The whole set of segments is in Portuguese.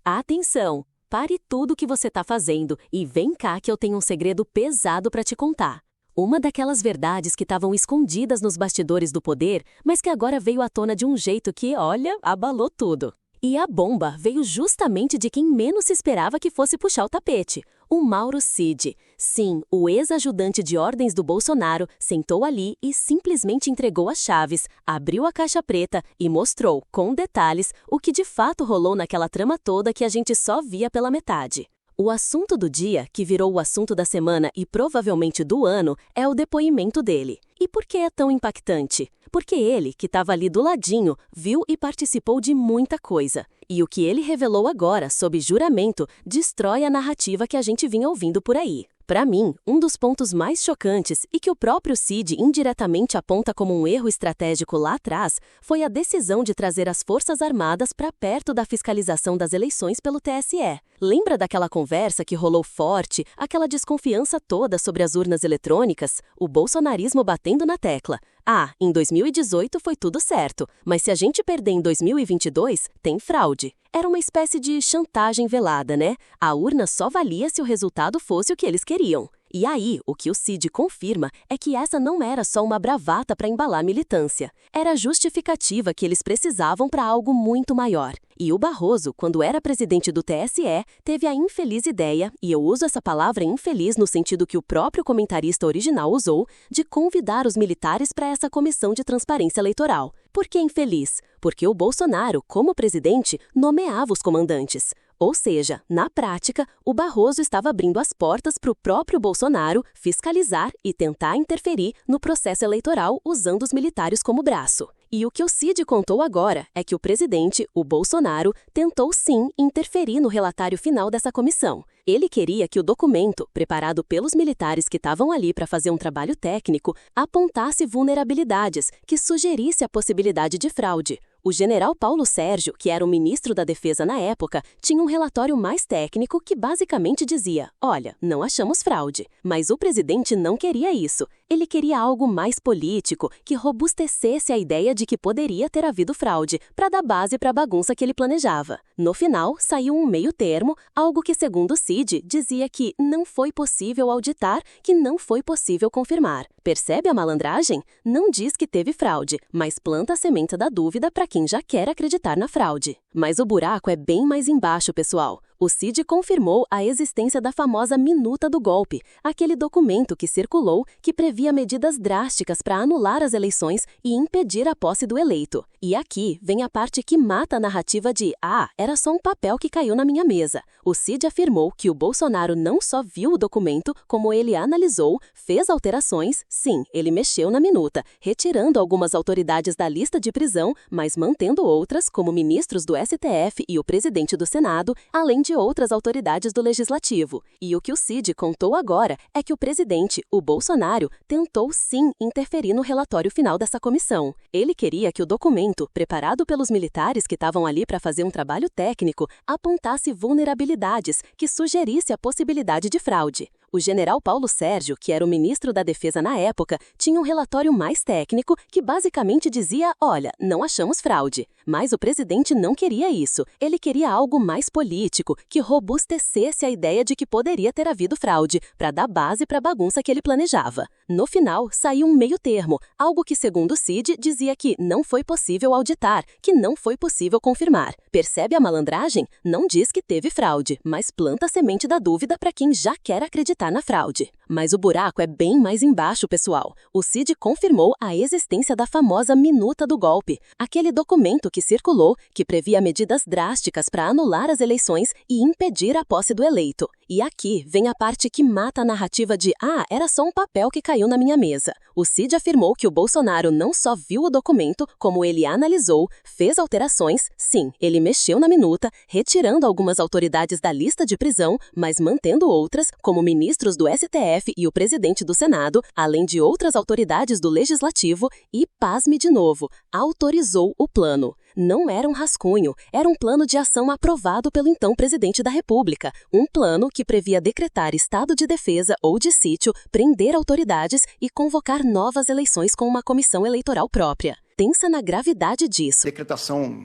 Atenção! Pare tudo o que você está fazendo e vem cá que eu tenho um segredo pesado para te contar. Uma daquelas verdades que estavam escondidas nos bastidores do poder, mas que agora veio à tona de um jeito que, olha, abalou tudo. E a bomba veio justamente de quem menos se esperava que fosse puxar o tapete. O Mauro Cid. Sim, o ex-ajudante de ordens do Bolsonaro sentou ali e simplesmente entregou as chaves, abriu a caixa preta e mostrou, com detalhes, o que de fato rolou naquela trama toda que a gente só via pela metade. O assunto do dia, que virou o assunto da semana e provavelmente do ano, é o depoimento dele. E por que é tão impactante? Porque ele, que estava ali do ladinho, viu e participou de muita coisa. E o que ele revelou agora, sob juramento, destrói a narrativa que a gente vinha ouvindo por aí. Para mim, um dos pontos mais chocantes e que o próprio Cid indiretamente aponta como um erro estratégico lá atrás foi a decisão de trazer as Forças Armadas para perto da fiscalização das eleições pelo TSE. Lembra daquela conversa que rolou forte, aquela desconfiança toda sobre as urnas eletrônicas? O bolsonarismo batendo na tecla. Ah, em 2018 foi tudo certo, mas se a gente perder em 2022, tem fraude. Era uma espécie de chantagem velada, né? A urna só valia se o resultado fosse o que eles queriam. E aí, o que o Cid confirma é que essa não era só uma bravata para embalar a militância. Era a justificativa que eles precisavam para algo muito maior. E o Barroso, quando era presidente do TSE, teve a infeliz ideia, e eu uso essa palavra infeliz no sentido que o próprio comentarista original usou, de convidar os militares para essa comissão de transparência eleitoral. Por que infeliz? Porque o Bolsonaro, como presidente, nomeava os comandantes. Ou seja, na prática, o Barroso estava abrindo as portas para o próprio Bolsonaro fiscalizar e tentar interferir no processo eleitoral usando os militares como braço. E o que o Cid contou agora é que o presidente, o Bolsonaro, tentou sim interferir no relatório final dessa comissão. Ele queria que o documento, preparado pelos militares que estavam ali para fazer um trabalho técnico, apontasse vulnerabilidades que sugerisse a possibilidade de fraude. O general Paulo Sérgio, que era o ministro da Defesa na época, tinha um relatório mais técnico que basicamente dizia: olha, não achamos fraude. Mas o presidente não queria isso. Ele queria algo mais político, que robustecesse a ideia de que poderia ter havido fraude, para dar base para a bagunça que ele planejava. No final, saiu um meio termo, algo que, segundo Cid, dizia que não foi possível auditar, que não foi possível confirmar. Percebe a malandragem? Não diz que teve fraude, mas planta a semente da dúvida para quem já quer acreditar na fraude. Mas o buraco é bem mais embaixo, pessoal. O Cid confirmou a existência da famosa minuta do golpe, aquele documento que circulou que previa medidas drásticas para anular as eleições e impedir a posse do eleito. E aqui vem a parte que mata a narrativa de era só um papel que caiu na minha mesa. O Cid afirmou que o Bolsonaro não só viu o documento, como ele analisou, fez alterações, sim, ele mexeu na minuta, retirando algumas autoridades da lista de prisão, mas mantendo outras, como ministros do STF e o presidente do Senado, além de outras autoridades do Legislativo. E o que o Cid contou agora é que o presidente, o Bolsonaro, tentou sim interferir no relatório final dessa comissão. Ele queria que o documento, preparado pelos militares que estavam ali para fazer um trabalho técnico, apontasse vulnerabilidades que sugerisse a possibilidade de fraude. O general Paulo Sérgio, que era o ministro da Defesa na época, tinha um relatório mais técnico que basicamente dizia: olha, não achamos fraude. Mas o presidente não queria isso. Ele queria algo mais político, que robustecesse a ideia de que poderia ter havido fraude, para dar base para a bagunça que ele planejava. No final, saiu um meio termo, algo que, segundo Cid, dizia que não foi possível auditar, que não foi possível confirmar. Percebe a malandragem? Não diz que teve fraude, mas planta a semente da dúvida para quem já quer acreditar na fraude. Mas o buraco é bem mais embaixo, pessoal. O Cid confirmou a existência da famosa minuta do golpe, aquele documento que circulou, que previa medidas drásticas para anular as eleições e impedir a posse do eleito. E aqui vem a parte que mata a narrativa de era só um papel que caiu na minha mesa. O Cid afirmou que o Bolsonaro não só viu o documento, como ele analisou, fez alterações, sim, ele mexeu na minuta, retirando algumas autoridades da lista de prisão, mas mantendo outras, como ministros do STF e o presidente do Senado, além de outras autoridades do Legislativo, e, pasme de novo, autorizou o plano. Não era um rascunho, era um plano de ação aprovado pelo então presidente da República. Um plano que previa decretar estado de defesa ou de sítio, prender autoridades e convocar novas eleições com uma comissão eleitoral própria. Pensa na gravidade disso. Decretação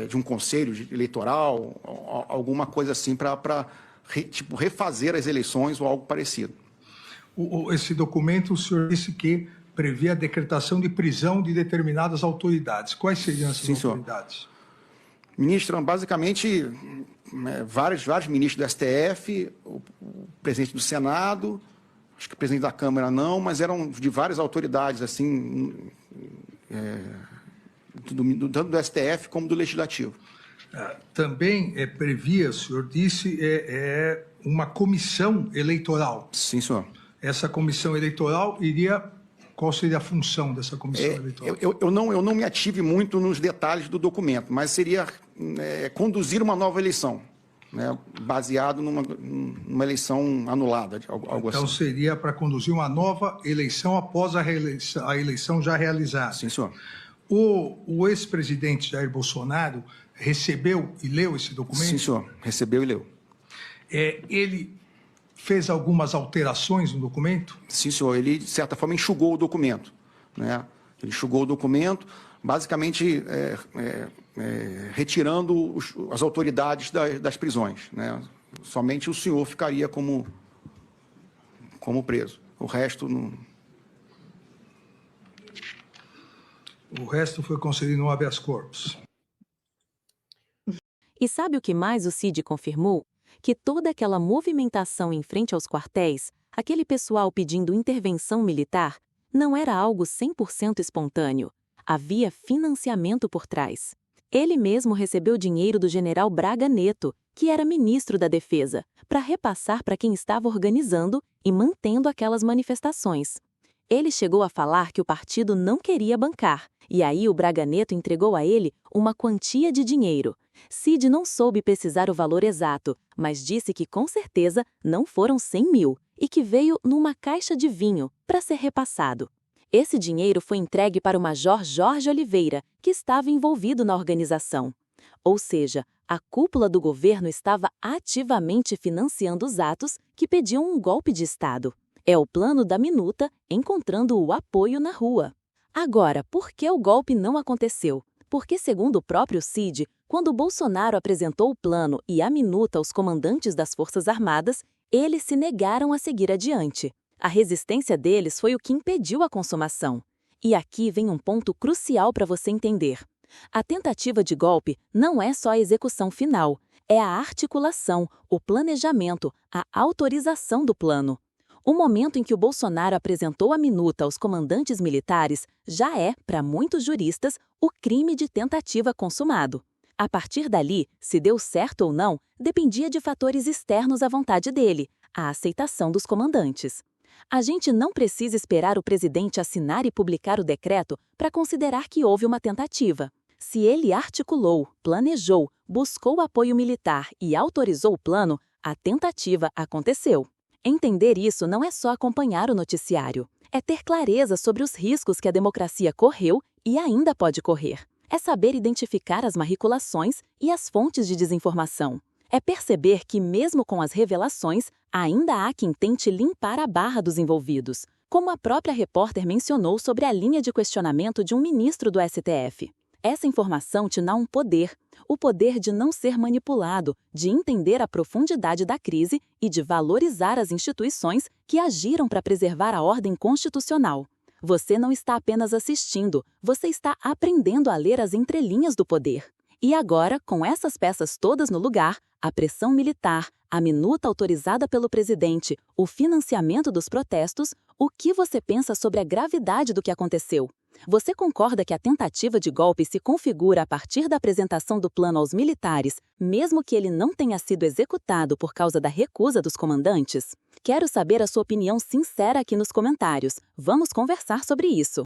de um conselho eleitoral, alguma coisa assim para refazer as eleições ou algo parecido. Esse documento, o senhor disse que previa a decretação de prisão de determinadas autoridades. Quais seriam essas autoridades? Ministro, basicamente, vários ministros do STF, o presidente do Senado, acho que o presidente da Câmara não, mas eram de várias autoridades, assim, tanto do STF como do Legislativo. Também previa, o senhor disse, uma comissão eleitoral. Sim, senhor. Essa comissão eleitoral iria... Qual seria a função dessa comissão eleitoral? Eu não me ative muito nos detalhes do documento, mas seria conduzir uma nova eleição, né, baseado numa eleição anulada, algo então, assim. Seria para conduzir uma nova eleição após a eleição já realizada. Sim, senhor. O ex-presidente Jair Bolsonaro recebeu e leu esse documento? Sim, senhor. Recebeu e leu. Ele fez algumas alterações no documento? Sim, senhor. Ele, de certa forma, enxugou o documento, né? Ele enxugou o documento, basicamente retirando as autoridades das prisões, né? Somente o senhor ficaria como preso. O resto não... O resto foi concedido no habeas corpus. E sabe o que mais o Cid confirmou? Que toda aquela movimentação em frente aos quartéis, aquele pessoal pedindo intervenção militar, não era algo 100% espontâneo. Havia financiamento por trás. Ele mesmo recebeu dinheiro do general Braga Neto, que era ministro da Defesa, para repassar para quem estava organizando e mantendo aquelas manifestações. Ele chegou a falar que o partido não queria bancar, e aí o Braga Neto entregou a ele uma quantia de dinheiro. Cid não soube precisar o valor exato, mas disse que com certeza não foram 100 mil e que veio numa caixa de vinho para ser repassado. Esse dinheiro foi entregue para o Major Jorge Oliveira, que estava envolvido na organização. Ou seja, a cúpula do governo estava ativamente financiando os atos que pediam um golpe de Estado. É o plano da minuta encontrando o apoio na rua. Agora, por que o golpe não aconteceu? Porque, segundo o próprio Cid, quando Bolsonaro apresentou o plano e a minuta aos comandantes das Forças Armadas, eles se negaram a seguir adiante. A resistência deles foi o que impediu a consumação. E aqui vem um ponto crucial para você entender. A tentativa de golpe não é só a execução final, é a articulação, o planejamento, a autorização do plano. O momento em que o Bolsonaro apresentou a minuta aos comandantes militares já é, para muitos juristas, o crime de tentativa consumado. A partir dali, se deu certo ou não, dependia de fatores externos à vontade dele, a aceitação dos comandantes. A gente não precisa esperar o presidente assinar e publicar o decreto para considerar que houve uma tentativa. Se ele articulou, planejou, buscou apoio militar e autorizou o plano, a tentativa aconteceu. Entender isso não é só acompanhar o noticiário, é ter clareza sobre os riscos que a democracia correu e ainda pode correr. É saber identificar as manipulações e as fontes de desinformação. É perceber que, mesmo com as revelações, ainda há quem tente limpar a barra dos envolvidos, como a própria repórter mencionou sobre a linha de questionamento de um ministro do STF. Essa informação te dá um poder, o poder de não ser manipulado, de entender a profundidade da crise e de valorizar as instituições que agiram para preservar a ordem constitucional. Você não está apenas assistindo, você está aprendendo a ler as entrelinhas do poder. E agora, com essas peças todas no lugar, a pressão militar, a minuta autorizada pelo presidente, o financiamento dos protestos, o que você pensa sobre a gravidade do que aconteceu? Você concorda que a tentativa de golpe se configura a partir da apresentação do plano aos militares, mesmo que ele não tenha sido executado por causa da recusa dos comandantes? Quero saber a sua opinião sincera aqui nos comentários. Vamos conversar sobre isso.